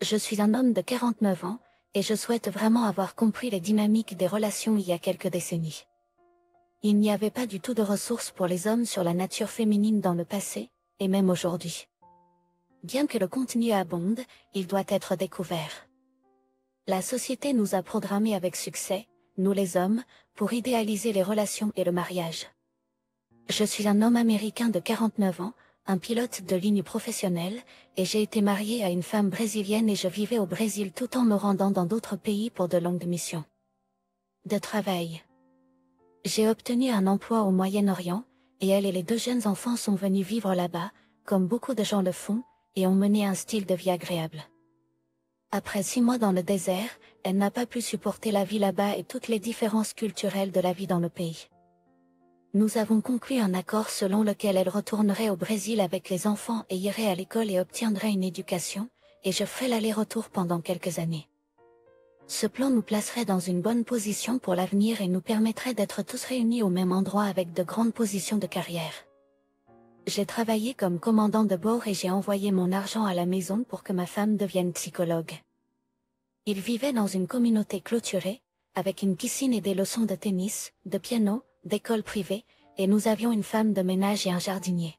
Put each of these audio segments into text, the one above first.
Je suis un homme de 49 ans, et je souhaite vraiment avoir compris les dynamiques des relations il y a quelques décennies. Il n'y avait pas du tout de ressources pour les hommes sur la nature féminine dans le passé, et même aujourd'hui. Bien que le contenu abonde, il doit être découvert. La société nous a programmés avec succès, nous les hommes, pour idéaliser les relations et le mariage. Je suis un homme américain de 49 ans, un pilote de ligne professionnel, et j'ai été marié à une femme brésilienne et je vivais au Brésil tout en me rendant dans d'autres pays pour de longues missions de travail. J'ai obtenu un emploi au Moyen-Orient, et elle et les deux jeunes enfants sont venus vivre là-bas, comme beaucoup de gens le font, et ont mené un style de vie agréable. Après 6 mois dans le désert, elle n'a pas pu supporter la vie là-bas et toutes les différences culturelles de la vie dans le pays. Nous avons conclu un accord selon lequel elle retournerait au Brésil avec les enfants et irait à l'école et obtiendrait une éducation, et je ferai l'aller-retour pendant quelques années. Ce plan nous placerait dans une bonne position pour l'avenir et nous permettrait d'être tous réunis au même endroit avec de grandes positions de carrière. J'ai travaillé comme commandant de bord et j'ai envoyé mon argent à la maison pour que ma femme devienne psychologue. Il vivait dans une communauté clôturée, avec une piscine et des leçons de tennis, de piano, d'école privée, et nous avions une femme de ménage et un jardinier.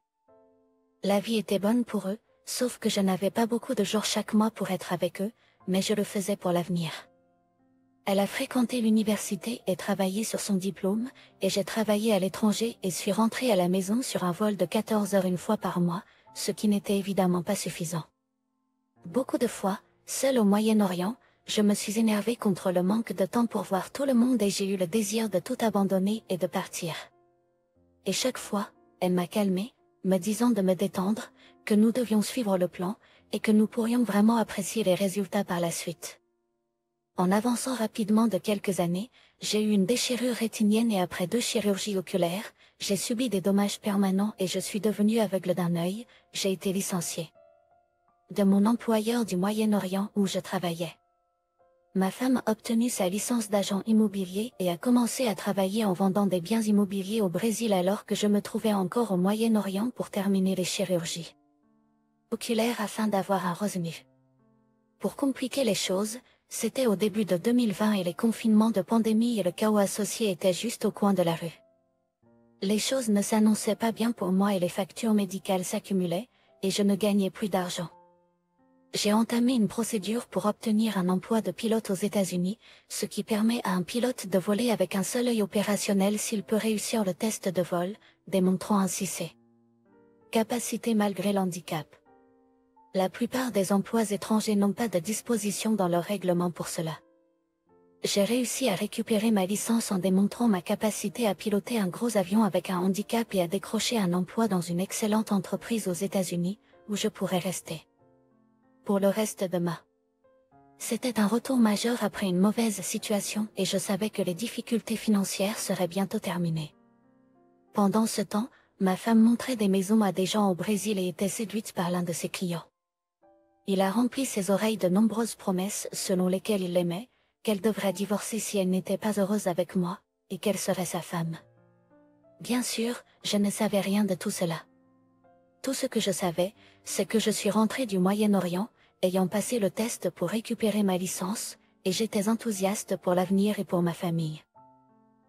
La vie était bonne pour eux, sauf que je n'avais pas beaucoup de jours chaque mois pour être avec eux, mais je le faisais pour l'avenir. Elle a fréquenté l'université et travaillé sur son diplôme, et j'ai travaillé à l'étranger et suis rentrée à la maison sur un vol de 14 heures une fois par mois, ce qui n'était évidemment pas suffisant. Beaucoup de fois, seule au Moyen-Orient, je me suis énervée contre le manque de temps pour voir tout le monde et j'ai eu le désir de tout abandonner et de partir. Et chaque fois, elle m'a calmée, me disant de me détendre, que nous devions suivre le plan, et que nous pourrions vraiment apprécier les résultats par la suite. En avançant rapidement de quelques années, j'ai eu une déchirure rétinienne et après 2 chirurgies oculaires, j'ai subi des dommages permanents et je suis devenue aveugle d'un œil, j'ai été licenciée de mon employeur du Moyen-Orient où je travaillais. Ma femme a obtenu sa licence d'agent immobilier et a commencé à travailler en vendant des biens immobiliers au Brésil alors que je me trouvais encore au Moyen-Orient pour terminer les chirurgies oculaires afin d'avoir un revenu. Pour compliquer les choses, c'était au début de 2020 et les confinements de pandémie et le chaos associé étaient juste au coin de la rue. Les choses ne s'annonçaient pas bien pour moi et les factures médicales s'accumulaient, et je ne gagnais plus d'argent. J'ai entamé une procédure pour obtenir un emploi de pilote aux États-Unis, ce qui permet à un pilote de voler avec un seul œil opérationnel s'il peut réussir le test de vol, démontrant ainsi ses capacités malgré l'handicap. La plupart des emplois étrangers n'ont pas de disposition dans leur règlement pour cela. J'ai réussi à récupérer ma licence en démontrant ma capacité à piloter un gros avion avec un handicap et à décrocher un emploi dans une excellente entreprise aux États-Unis, où je pourrais rester pour le reste de ma. C'était un retour majeur après une mauvaise situation et je savais que les difficultés financières seraient bientôt terminées. Pendant ce temps, ma femme montrait des maisons à des gens au Brésil et était séduite par l'un de ses clients. Il a rempli ses oreilles de nombreuses promesses selon lesquelles il l'aimait, qu'elle devrait divorcer si elle n'était pas heureuse avec moi, et qu'elle serait sa femme. Bien sûr, je ne savais rien de tout cela. Tout ce que je savais, c'est que je suis rentrée du Moyen-Orient, ayant passé le test pour récupérer ma licence, et j'étais enthousiaste pour l'avenir et pour ma famille.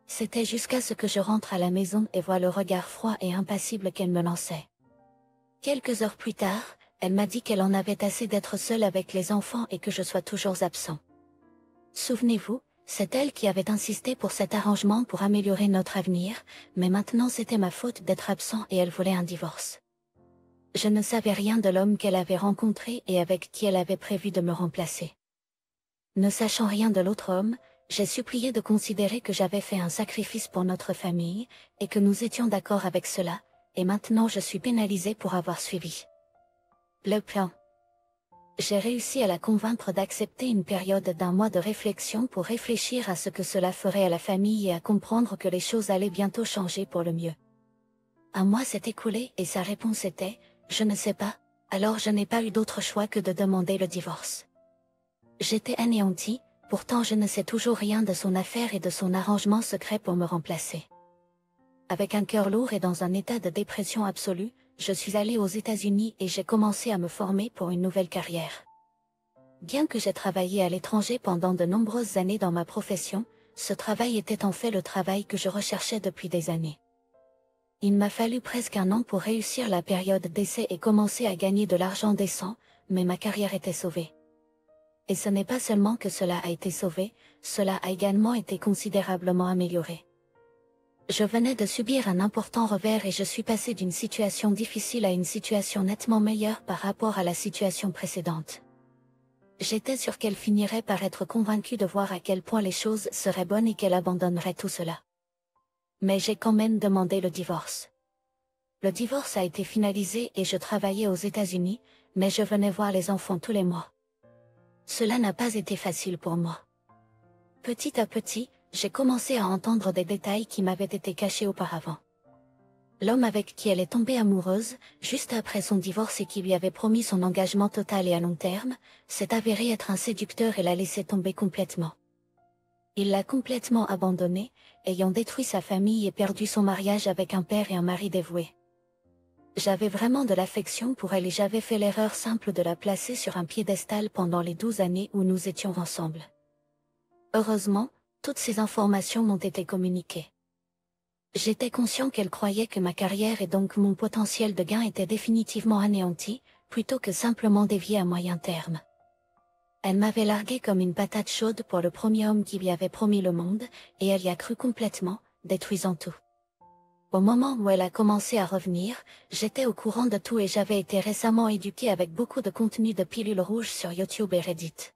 C'était jusqu'à ce que je rentre à la maison et voie le regard froid et impassible qu'elle me lançait. Quelques heures plus tard, elle m'a dit qu'elle en avait assez d'être seule avec les enfants et que je sois toujours absent. Souvenez-vous, c'est elle qui avait insisté pour cet arrangement pour améliorer notre avenir, mais maintenant c'était ma faute d'être absent et elle voulait un divorce. Je ne savais rien de l'homme qu'elle avait rencontré et avec qui elle avait prévu de me remplacer. Ne sachant rien de l'autre homme, j'ai supplié de considérer que j'avais fait un sacrifice pour notre famille, et que nous étions d'accord avec cela, et maintenant je suis pénalisée pour avoir suivi le plan. J'ai réussi à la convaincre d'accepter une période d'1 mois de réflexion pour réfléchir à ce que cela ferait à la famille et à comprendre que les choses allaient bientôt changer pour le mieux. 1 mois s'est écoulé et sa réponse était « Je ne sais pas », alors je n'ai pas eu d'autre choix que de demander le divorce. J'étais anéantie, pourtant je ne sais toujours rien de son affaire et de son arrangement secret pour me remplacer. Avec un cœur lourd et dans un état de dépression absolue, je suis allée aux États-Unis et j'ai commencé à me former pour une nouvelle carrière. Bien que j'ai travaillé à l'étranger pendant de nombreuses années dans ma profession, ce travail était en fait le travail que je recherchais depuis des années. Il m'a fallu presque un an pour réussir la période d'essai et commencer à gagner de l'argent décent, mais ma carrière était sauvée. Et ce n'est pas seulement que cela a été sauvé, cela a également été considérablement amélioré. Je venais de subir un important revers et je suis passé d'une situation difficile à une situation nettement meilleure par rapport à la situation précédente. J'étais sûre qu'elle finirait par être convaincue de voir à quel point les choses seraient bonnes et qu'elle abandonnerait tout cela. Mais j'ai quand même demandé le divorce. Le divorce a été finalisé et je travaillais aux États-Unis, mais je venais voir les enfants tous les mois. Cela n'a pas été facile pour moi. Petit à petit, j'ai commencé à entendre des détails qui m'avaient été cachés auparavant. L'homme avec qui elle est tombée amoureuse, juste après son divorce et qui lui avait promis son engagement total et à long terme, s'est avéré être un séducteur et l'a laissé tomber complètement. Il l'a complètement abandonnée, ayant détruit sa famille et perdu son mariage avec un père et un mari dévoués. J'avais vraiment de l'affection pour elle et j'avais fait l'erreur simple de la placer sur un piédestal pendant les 12 années où nous étions ensemble. Heureusement, toutes ces informations m'ont été communiquées. J'étais conscient qu'elle croyait que ma carrière et donc mon potentiel de gain étaient définitivement anéantis, plutôt que simplement déviés à moyen terme. Elle m'avait largué comme une patate chaude pour le premier homme qui lui avait promis le monde, et elle y a cru complètement, détruisant tout. Au moment où elle a commencé à revenir, j'étais au courant de tout et j'avais été récemment éduquée avec beaucoup de contenu de pilules rouges sur YouTube et Reddit.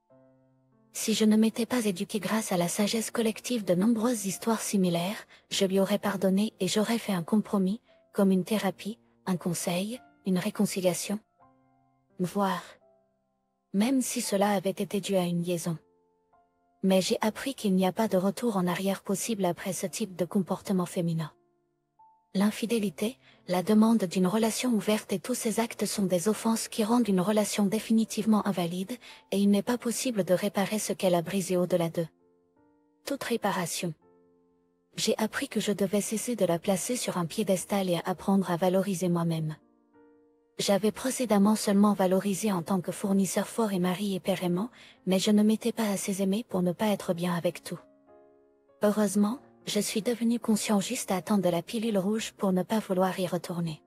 Si je ne m'étais pas éduquée grâce à la sagesse collective de nombreuses histoires similaires, je lui aurais pardonné et j'aurais fait un compromis, comme une thérapie, un conseil, une réconciliation. Voire. Même si cela avait été dû à une liaison. Mais j'ai appris qu'il n'y a pas de retour en arrière possible après ce type de comportement féminin. L'infidélité, la demande d'une relation ouverte et tous ces actes sont des offenses qui rendent une relation définitivement invalide, et il n'est pas possible de réparer ce qu'elle a brisé au-delà d'eux. Toute réparation. J'ai appris que je devais cesser de la placer sur un piédestal et apprendre à valoriser moi-même. J'avais précédemment seulement valorisé en tant que fournisseur fort et mari et père aimant, mais je ne m'étais pas assez aimé pour ne pas être bien avec tout. Heureusement, je suis devenu conscient juste à temps de la pilule rouge pour ne pas vouloir y retourner.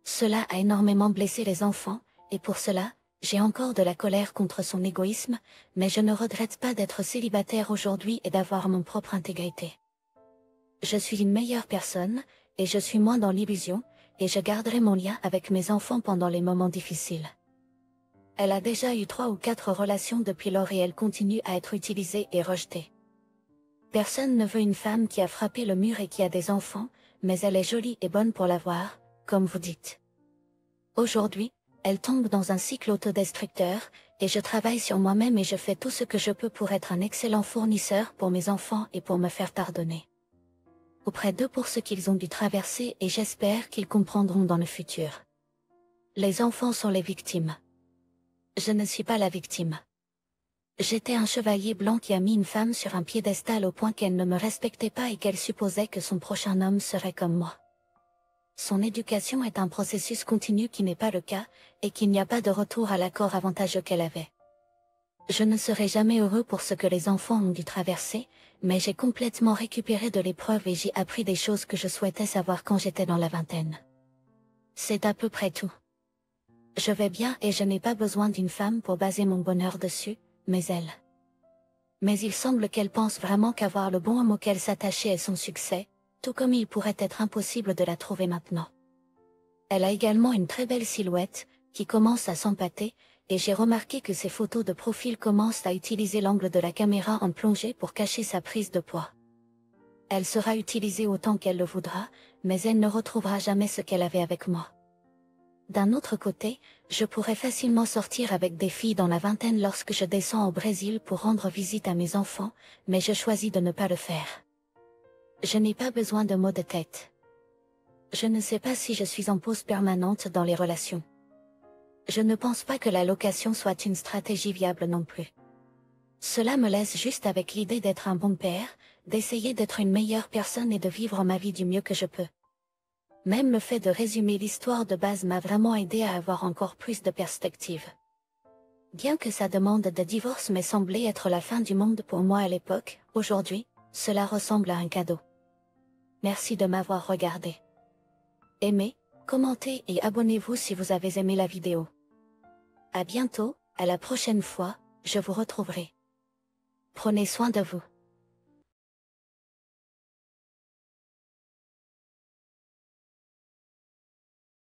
Cela a énormément blessé les enfants, et pour cela, j'ai encore de la colère contre son égoïsme, mais je ne regrette pas d'être célibataire aujourd'hui et d'avoir mon propre intégrité. Je suis une meilleure personne, et je suis moins dans l'illusion, et je garderai mon lien avec mes enfants pendant les moments difficiles. Elle a déjà eu 3 ou 4 relations depuis lors et elle continue à être utilisée et rejetée. Personne ne veut une femme qui a frappé le mur et qui a des enfants, mais elle est jolie et bonne pour l'avoir, comme vous dites. Aujourd'hui, elle tombe dans un cycle autodestructeur, et je travaille sur moi-même et je fais tout ce que je peux pour être un excellent fournisseur pour mes enfants et pour me faire pardonner. Auprès d'eux pour ce qu'ils ont dû traverser et j'espère qu'ils comprendront dans le futur. Les enfants sont les victimes. Je ne suis pas la victime. J'étais un chevalier blanc qui a mis une femme sur un piédestal au point qu'elle ne me respectait pas et qu'elle supposait que son prochain homme serait comme moi. Son éducation est un processus continu qui n'est pas le cas, et qu'il n'y a pas de retour à l'accord avantageux qu'elle avait. Je ne serai jamais heureux pour ce que les enfants ont dû traverser, mais j'ai complètement récupéré de l'épreuve et j'ai appris des choses que je souhaitais savoir quand j'étais dans la vingtaine. C'est à peu près tout. Je vais bien et je n'ai pas besoin d'une femme pour baser mon bonheur dessus, mais elle. Mais il semble qu'elle pense vraiment qu'avoir le bon homme auquel s'attacher est son succès, tout comme il pourrait être impossible de la trouver maintenant. Elle a également une très belle silhouette, qui commence à s'empâter, et j'ai remarqué que ses photos de profil commencent à utiliser l'angle de la caméra en plongée pour cacher sa prise de poids. Elle sera utilisée autant qu'elle le voudra, mais elle ne retrouvera jamais ce qu'elle avait avec moi. D'un autre côté, je pourrais facilement sortir avec des filles dans la vingtaine lorsque je descends au Brésil pour rendre visite à mes enfants, mais je choisis de ne pas le faire. Je n'ai pas besoin de mots de tête. Je ne sais pas si je suis en pause permanente dans les relations. Je ne pense pas que la location soit une stratégie viable non plus. Cela me laisse juste avec l'idée d'être un bon père, d'essayer d'être une meilleure personne et de vivre ma vie du mieux que je peux. Même le fait de résumer l'histoire de base m'a vraiment aidé à avoir encore plus de perspective. Bien que sa demande de divorce m'ait semblé être la fin du monde pour moi à l'époque, aujourd'hui, cela ressemble à un cadeau. Merci de m'avoir regardé. Aimez, commentez et abonnez-vous si vous avez aimé la vidéo. À bientôt, à la prochaine fois, je vous retrouverai. Prenez soin de vous.